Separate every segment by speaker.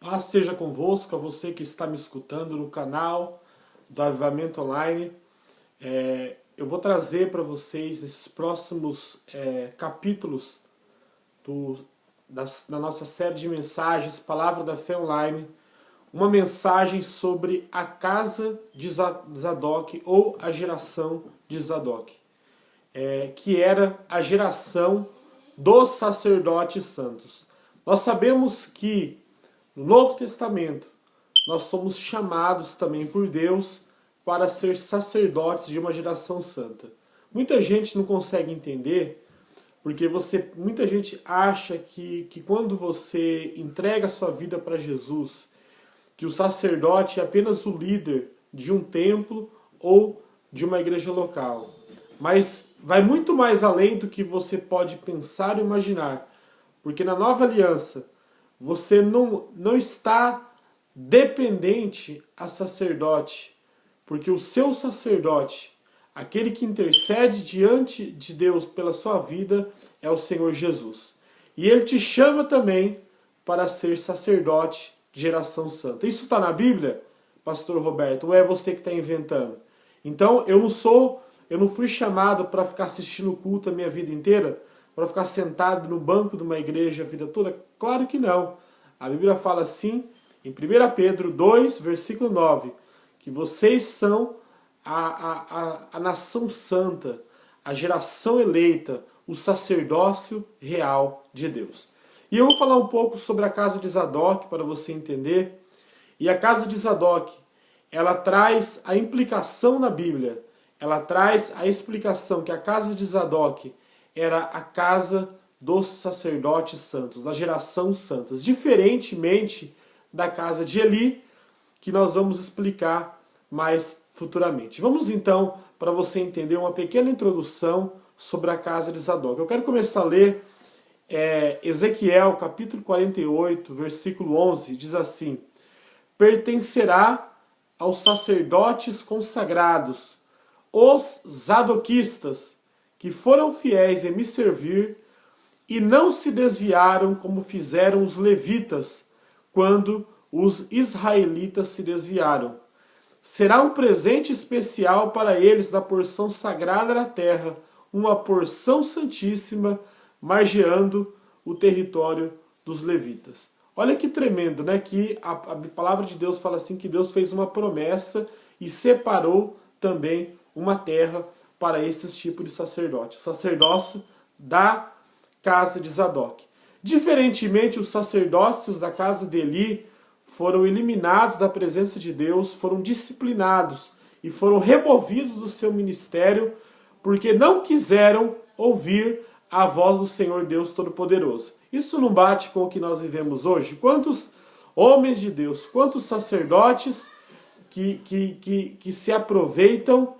Speaker 1: Paz seja convosco, a você que está me escutando no canal do Avivamento Online. Eu vou trazer para vocês, nesses próximos capítulos da nossa série de mensagens, Palavra da Fé Online, uma mensagem sobre a casa de Zadok, ou a geração de Zadok, que era a geração dos sacerdotes santos. Nós sabemos que no Novo Testamento nós somos chamados também por Deus para ser sacerdotes de uma geração santa. Muita gente não consegue entender, porque muita gente acha que quando você entrega a sua vida para Jesus, que o sacerdote é apenas o líder de um templo ou de uma igreja local. Mas vai muito mais além do que você pode pensar ou imaginar. Porque na nova aliança, você não está dependente a sacerdote. Porque o seu sacerdote, aquele que intercede diante de Deus pela sua vida, é o Senhor Jesus. E Ele te chama também para ser sacerdote de geração santa. Isso está na Bíblia, Pastor Roberto? Ou é você que está inventando? Então, eu não fui chamado para ficar assistindo culto a minha vida inteira, para ficar sentado no banco de uma igreja a vida toda? Claro que não. A Bíblia fala assim, em 1 Pedro 2, versículo 9, que vocês são a nação santa, a geração eleita, o sacerdócio real de Deus. E eu vou falar um pouco sobre a casa de Zadok para você entender. E a casa de Zadok, ela traz a implicação na Bíblia, ela traz a explicação que a casa de Zadok era a casa dos sacerdotes santos, da geração santas, diferentemente da casa de Eli, que nós vamos explicar mais futuramente. Vamos então, para você entender, uma pequena introdução sobre a casa de Zadok. Eu quero começar a ler Ezequiel, capítulo 48, versículo 11, diz assim: pertencerá aos sacerdotes consagrados, os zadoquistas, que foram fiéis em me servir e não se desviaram como fizeram os levitas, quando os israelitas se desviaram. Será um presente especial para eles da porção sagrada da terra, uma porção santíssima, margeando o território dos levitas. Olha que tremendo, né? Que a palavra de Deus fala assim, que Deus fez uma promessa e separou também uma terra para esses tipos de sacerdote. O sacerdócio da casa de Zadok. Diferentemente, os sacerdócios da casa de Eli foram eliminados da presença de Deus, foram disciplinados e foram removidos do seu ministério porque não quiseram ouvir a voz do Senhor Deus Todo-Poderoso. Isso não bate com o que nós vivemos hoje? Quantos homens de Deus, quantos sacerdotes que se aproveitam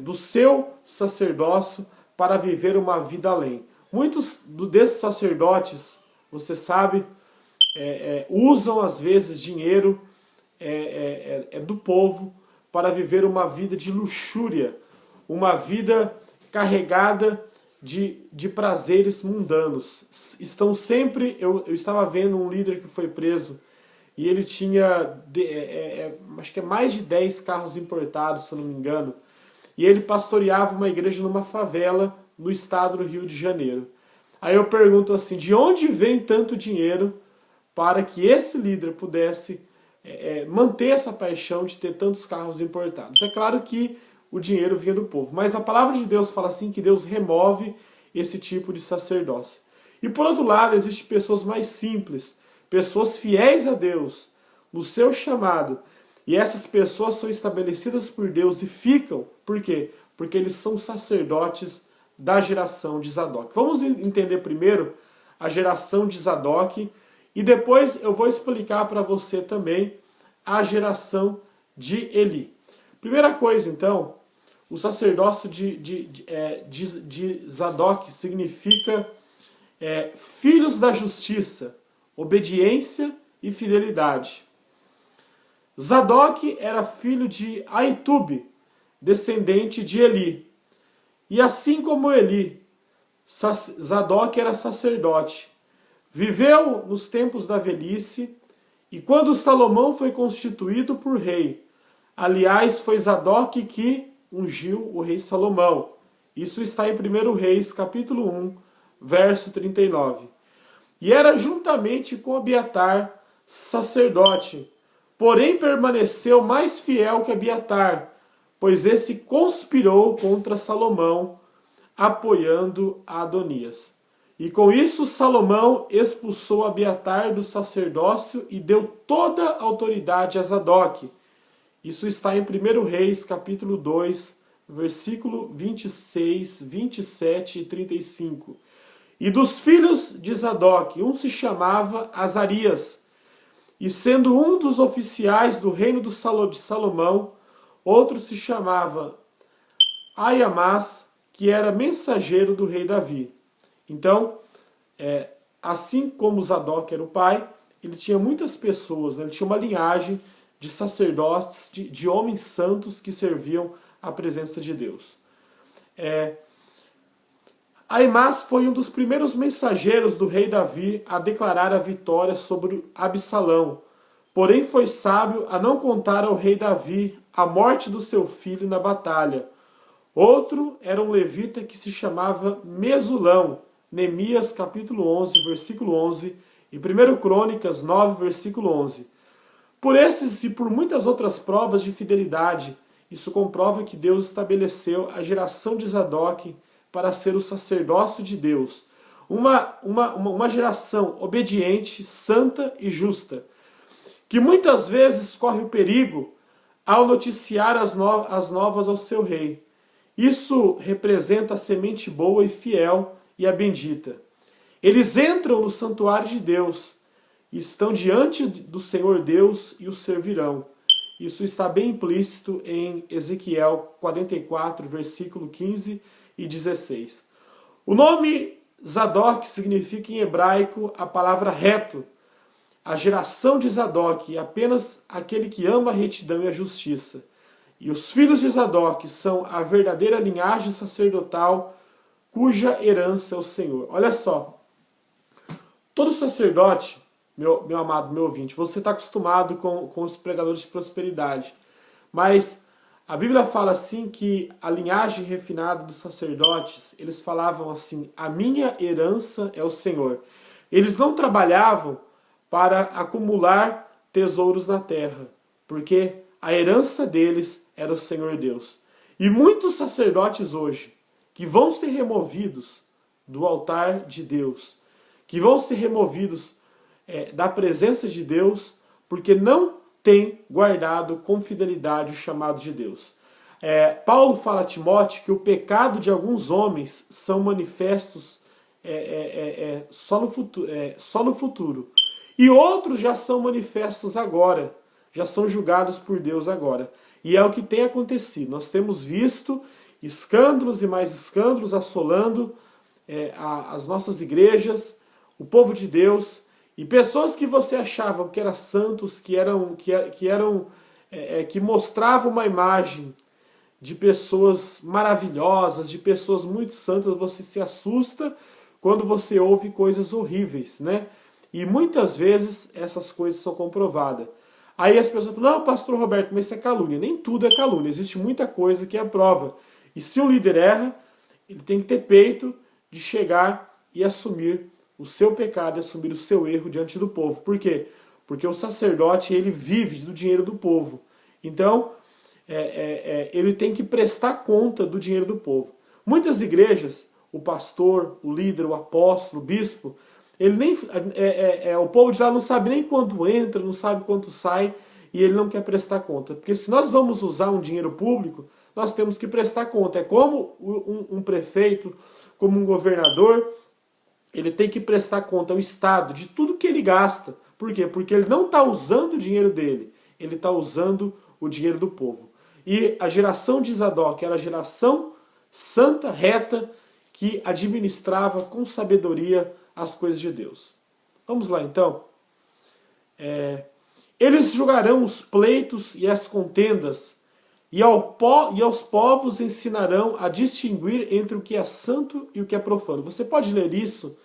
Speaker 1: do seu sacerdócio para viver uma vida além. Muitos desses sacerdotes, você sabe, usam às vezes dinheiro do povo para viver uma vida de luxúria, uma vida carregada de prazeres mundanos. Estão sempre... Eu estava vendo um líder que foi preso e ele tinha, acho que mais de 10 carros importados, se eu não me engano. E ele pastoreava uma igreja numa favela no estado do Rio de Janeiro. Aí eu pergunto assim, de onde vem tanto dinheiro para que esse líder pudesse manter essa paixão de ter tantos carros importados? É claro que o dinheiro vinha do povo, mas a palavra de Deus fala assim que Deus remove esse tipo de sacerdócio. E por outro lado, existem pessoas mais simples, pessoas fiéis a Deus, no seu chamado, e essas pessoas são estabelecidas por Deus e ficam, por quê? Porque eles são sacerdotes da geração de Zadok. Vamos entender primeiro a geração de Zadok, e depois eu vou explicar para você também a geração de Eli. Primeira coisa, então, o sacerdócio de Zadok significa filhos da justiça, obediência e fidelidade. Zadok era filho de Aitube, descendente de Eli. E assim como Eli, Zadok era sacerdote, Viveu nos tempos da velhice, e quando Salomão foi constituído por rei, aliás, foi Zadok que ungiu o rei Salomão. Isso está em 1 Reis, capítulo 1, verso 39. E era juntamente com Abiatar, sacerdote, porém permaneceu mais fiel que Abiatar, pois esse conspirou contra Salomão, apoiando a Adonias. E com isso Salomão expulsou Abiatar do sacerdócio e deu toda a autoridade a Zadok. Isso está em 1 Reis, capítulo 2, versículo 26, 27 e 35. E dos filhos de Zadok, um se chamava Azarias, e sendo um dos oficiais do reino de Salomão, outro se chamava Aiamás, que era mensageiro do rei Davi. Então, assim como Zadok era o pai, ele tinha muitas pessoas, né? Ele tinha uma linhagem de sacerdotes, de homens santos que serviam à presença de Deus. Aiamás foi um dos primeiros mensageiros do rei Davi a declarar a vitória sobre Absalão. Porém foi sábio a não contar ao rei Davi a morte do seu filho na batalha. Outro era um levita que se chamava Mesulão, Neemias capítulo 11, versículo 11, e 1 Crônicas 9, versículo 11. Por esses e por muitas outras provas de fidelidade, isso comprova que Deus estabeleceu a geração de Zadok para ser o sacerdócio de Deus. Uma geração obediente, santa e justa, que muitas vezes corre o perigo ao noticiar as novas ao seu rei. Isso representa a semente boa e fiel e a bendita. Eles entram no santuário de Deus, estão diante do Senhor Deus e o servirão. Isso está bem implícito em Ezequiel 44, versículo 15 e 16. O nome Zadok significa em hebraico a palavra reto. A geração de Zadok é apenas aquele que ama a retidão e a justiça. E os filhos de Zadok são a verdadeira linhagem sacerdotal cuja herança é o Senhor. Olha só, todo sacerdote, meu amado, meu ouvinte, você está acostumado com os pregadores de prosperidade, mas a Bíblia fala assim que a linhagem refinada dos sacerdotes, eles falavam assim, a minha herança é o Senhor. Eles não trabalhavam para acumular tesouros na terra, porque a herança deles era o Senhor Deus. E muitos sacerdotes hoje, que vão ser removidos do altar de Deus, que vão ser removidos da presença de Deus, porque não têm guardado com fidelidade o chamado de Deus. Paulo fala a Timóteo que o pecado de alguns homens são manifestos só no futuro. E outros já são manifestos agora, já são julgados por Deus agora. E é o que tem acontecido. Nós temos visto escândalos e mais escândalos assolando as nossas igrejas, o povo de Deus, e pessoas que você achava que eram santos, que mostravam uma imagem de pessoas maravilhosas, de pessoas muito santas, você se assusta quando você ouve coisas horríveis, né? E muitas vezes essas coisas são comprovadas. Aí as pessoas falam, não, pastor Roberto, mas isso é calúnia. Nem tudo é calúnia, existe muita coisa que é prova. E se o líder erra, ele tem que ter peito de chegar e assumir o seu pecado, assumir o seu erro diante do povo. Por quê? Porque o sacerdote, ele vive do dinheiro do povo. Então, ele tem que prestar conta do dinheiro do povo. Muitas igrejas, o pastor, o líder, o apóstolo, o bispo, ele nem, o povo de lá não sabe nem quanto entra, não sabe quanto sai, e ele não quer prestar conta. Porque se nós vamos usar um dinheiro público, nós temos que prestar conta. É como um prefeito, como um governador, ele tem que prestar conta ao Estado de tudo que ele gasta. Por quê? Porque ele não está usando o dinheiro dele, ele está usando o dinheiro do povo. E a geração de Zadok era a geração santa, reta, que administrava com sabedoria as coisas de Deus. Vamos lá então. Eles julgarão os pleitos e as contendas, e aos povos ensinarão a distinguir entre o que é santo e o que é profano. Você pode ler isso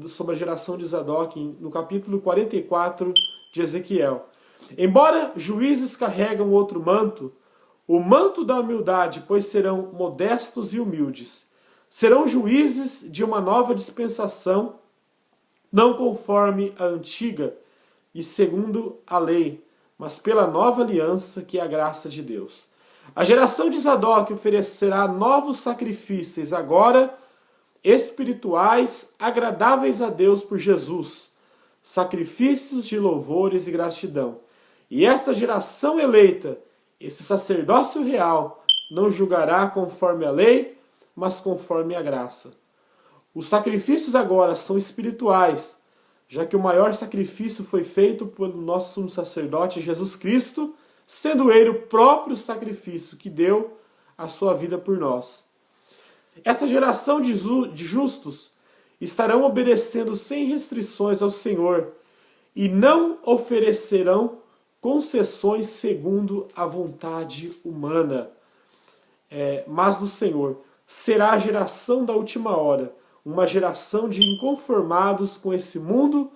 Speaker 1: sobre a geração de Zadok no capítulo 44 de Ezequiel. Embora juízes carregam outro manto, o manto da humildade, pois serão modestos e humildes. Serão juízes de uma nova dispensação, não conforme a antiga e segundo a lei, mas pela nova aliança que é a graça de Deus. A geração de Zadok oferecerá novos sacrifícios, agora espirituais, agradáveis a Deus por Jesus, sacrifícios de louvores e gratidão. E essa geração eleita, esse sacerdócio real, não julgará conforme a lei, mas conforme a graça. Os sacrifícios agora são espirituais, já que o maior sacrifício foi feito pelo nosso sumo sacerdote Jesus Cristo, sendo ele o próprio sacrifício que deu a sua vida por nós. Essa geração de justos estarão obedecendo sem restrições ao Senhor e não oferecerão concessões segundo a vontade humana, mas do Senhor. Será a geração da última hora, uma geração de inconformados com esse mundo,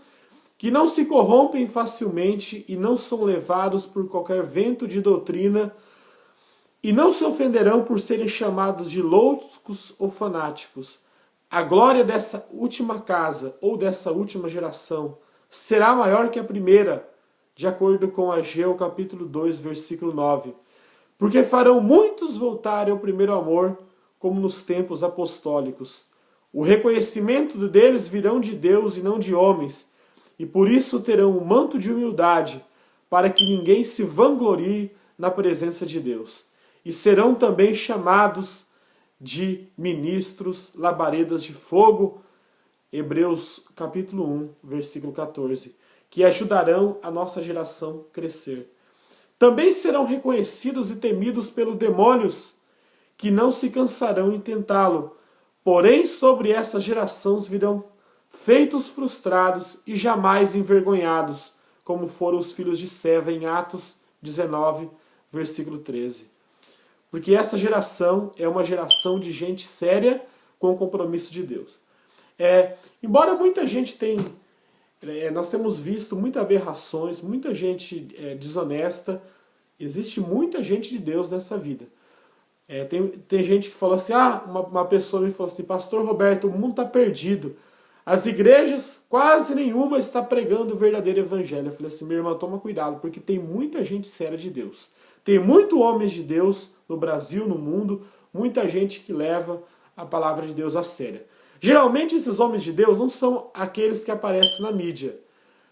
Speaker 1: que não se corrompem facilmente e não são levados por qualquer vento de doutrina, e não se ofenderão por serem chamados de loucos ou fanáticos. A glória dessa última casa, ou dessa última geração, será maior que a primeira, de acordo com Ageu capítulo 2, versículo 9. Porque farão muitos voltarem ao primeiro amor, como nos tempos apostólicos. O reconhecimento deles virão de Deus e não de homens, e por isso terão um manto de humildade, para que ninguém se vanglorie na presença de Deus. E serão também chamados de ministros, labaredas de fogo, Hebreus capítulo 1, versículo 14, que ajudarão a nossa geração a crescer. Também serão reconhecidos e temidos pelos demônios, que não se cansarão em tentá-lo. Porém, sobre essa geração virão feitos frustrados e jamais envergonhados, como foram os filhos de Seva em Atos 19, versículo 13. Porque essa geração é uma geração de gente séria com o compromisso de Deus. Embora muita gente tenha... nós temos visto muitas aberrações, muita gente desonesta, existe muita gente de Deus nessa vida. Tem gente que falou assim, uma pessoa me falou assim, Pastor Roberto, o mundo está perdido. As igrejas, quase nenhuma está pregando o verdadeiro evangelho. Eu falei assim, minha irmã, toma cuidado, porque tem muita gente séria de Deus. Tem muito homens de Deus no Brasil, no mundo, muita gente que leva a palavra de Deus a sério. Geralmente esses homens de Deus não são aqueles que aparecem na mídia.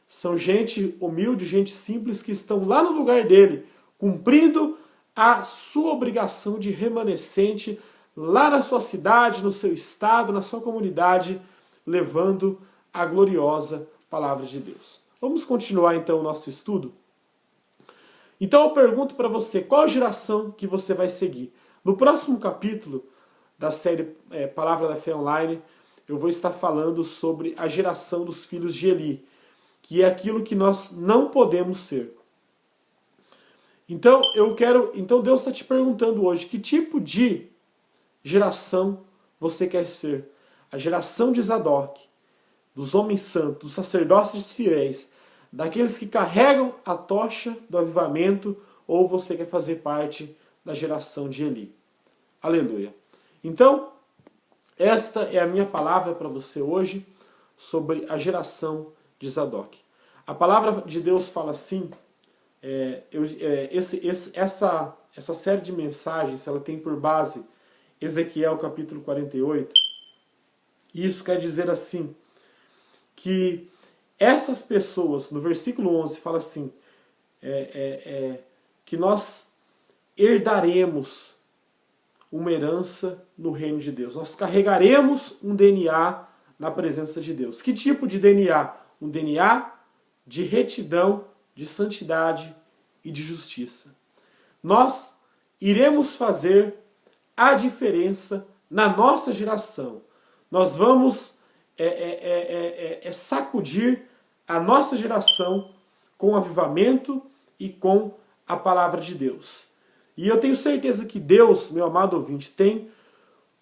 Speaker 1: São gente humilde, gente simples, que estão lá no lugar dele, cumprindo a sua obrigação de remanescente lá na sua cidade, no seu estado, na sua comunidade, levando a gloriosa palavra de Deus. Vamos continuar então o nosso estudo? Então eu pergunto para você, qual geração que você vai seguir? No próximo capítulo da série Palavra da Fé Online, eu vou estar falando sobre a geração dos filhos de Eli, que é aquilo que nós não podemos ser. Então Deus está te perguntando hoje, que tipo de geração você quer ser? A geração de Zadok, dos homens santos, dos sacerdotes fiéis, daqueles que carregam a tocha do avivamento, ou você quer fazer parte da geração de Eli? Aleluia. Então, esta é a minha palavra para você hoje sobre a geração de Zadok. A palavra de Deus fala assim, essa série de mensagens, ela tem por base Ezequiel capítulo 48, e isso quer dizer assim, que essas pessoas, no versículo 11, fala assim, que nós herdaremos uma herança no reino de Deus. Nós carregaremos um DNA na presença de Deus. Que tipo de DNA? Um DNA de retidão, de santidade e de justiça. Nós iremos fazer a diferença na nossa geração. Nós vamos sacudir a nossa geração com avivamento e com a palavra de Deus. E eu tenho certeza que Deus, meu amado ouvinte, tem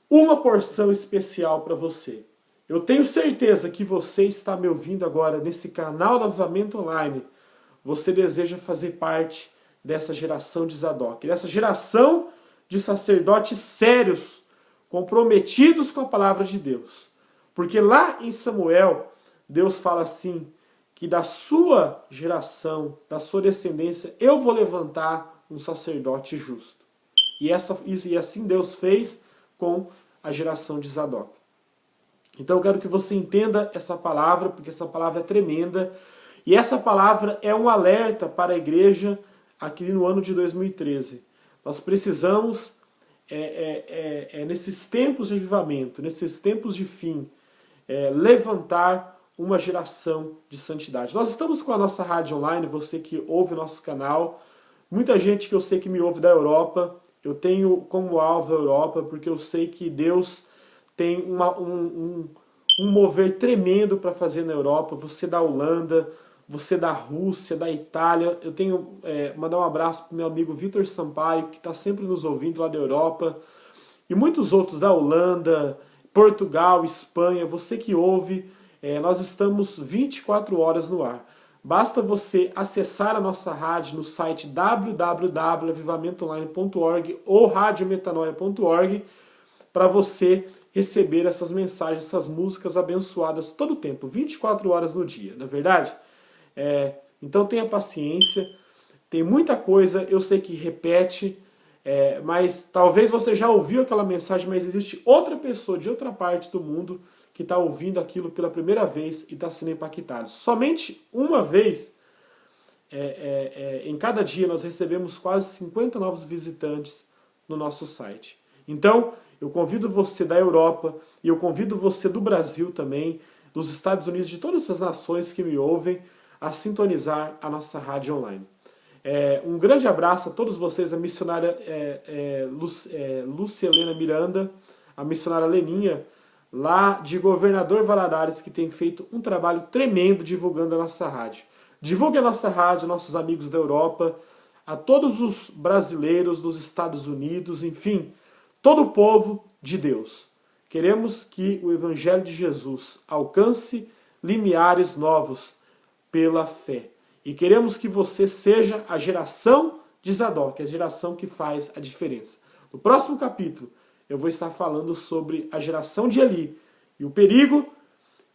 Speaker 1: uma porção especial para você. Eu tenho certeza que você está me ouvindo agora nesse canal do Avivamento Online. Você deseja fazer parte dessa geração de Zadok, dessa geração de sacerdotes sérios, comprometidos com a palavra de Deus. Porque lá em Samuel, Deus fala assim, que da sua geração, da sua descendência, eu vou levantar um sacerdote justo. E assim Deus fez com a geração de Zadok. Então eu quero que você entenda essa palavra, porque essa palavra é tremenda. E essa palavra é um alerta para a igreja aqui no ano de 2013. Nós precisamos, nesses tempos de avivamento, nesses tempos de fim, levantar uma geração de santidade. Nós estamos com a nossa rádio online, você que ouve o nosso canal, muita gente que eu sei que me ouve da Europa. Eu tenho como alvo a Europa, porque eu sei que Deus tem um mover tremendo para fazer na Europa. Você da Holanda, você da Rússia, da Itália. Eu tenho mandar um abraço para o meu amigo Vitor Sampaio, que está sempre nos ouvindo lá da Europa. E muitos outros da Holanda, Portugal, Espanha. Você que ouve, nós estamos 24 horas no ar. Basta você acessar a nossa rádio no site www.avivamentoonline.org ou radiometanoia.org para você receber essas mensagens, essas músicas abençoadas todo o tempo, 24 horas no dia, não é verdade? Então tenha paciência, tem muita coisa, eu sei que repete, mas talvez você já ouviu aquela mensagem, mas existe outra pessoa de outra parte do mundo que está ouvindo aquilo pela primeira vez e está sendo impactado. Somente uma vez, em cada dia, nós recebemos quase 50 novos visitantes no nosso site. Então, eu convido você da Europa e eu convido você do Brasil também, dos Estados Unidos, de todas essas nações que me ouvem, a sintonizar a nossa rádio online. Um grande abraço a todos vocês, a missionária Lúcia Helena Miranda, a missionária Leninha, lá de Governador Valadares, que tem feito um trabalho tremendo divulgando a nossa rádio. Divulgue a nossa rádio, nossos amigos da Europa, a todos os brasileiros dos Estados Unidos, enfim, todo o povo de Deus. Queremos que o Evangelho de Jesus alcance limiares novos pela fé. E queremos que você seja a geração de Zadok, a geração que faz a diferença. No próximo capítulo, eu vou estar falando sobre a geração de Eli e o perigo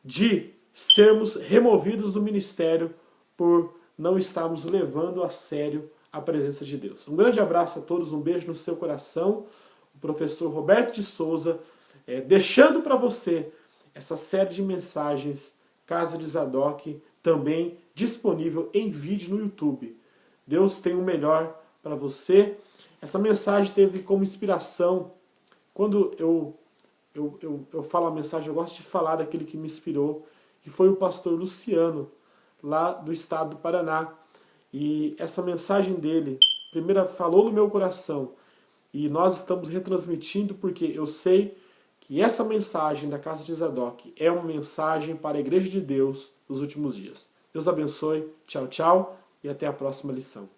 Speaker 1: de sermos removidos do ministério por não estarmos levando a sério a presença de Deus. Um grande abraço a todos, um beijo no seu coração. O professor Roberto de Souza, deixando para você essa série de mensagens, Casa de Zadok, também disponível em vídeo no YouTube. Deus tem o melhor para você. Essa mensagem teve como inspiração, quando eu falo a mensagem, eu gosto de falar daquele que me inspirou, que foi o pastor Luciano, lá do estado do Paraná. E essa mensagem dele, primeiro, falou no meu coração, e nós estamos retransmitindo porque eu sei que essa mensagem da Casa de Zadok é uma mensagem para a Igreja de Deus nos últimos dias. Deus abençoe, tchau, tchau, e até a próxima lição.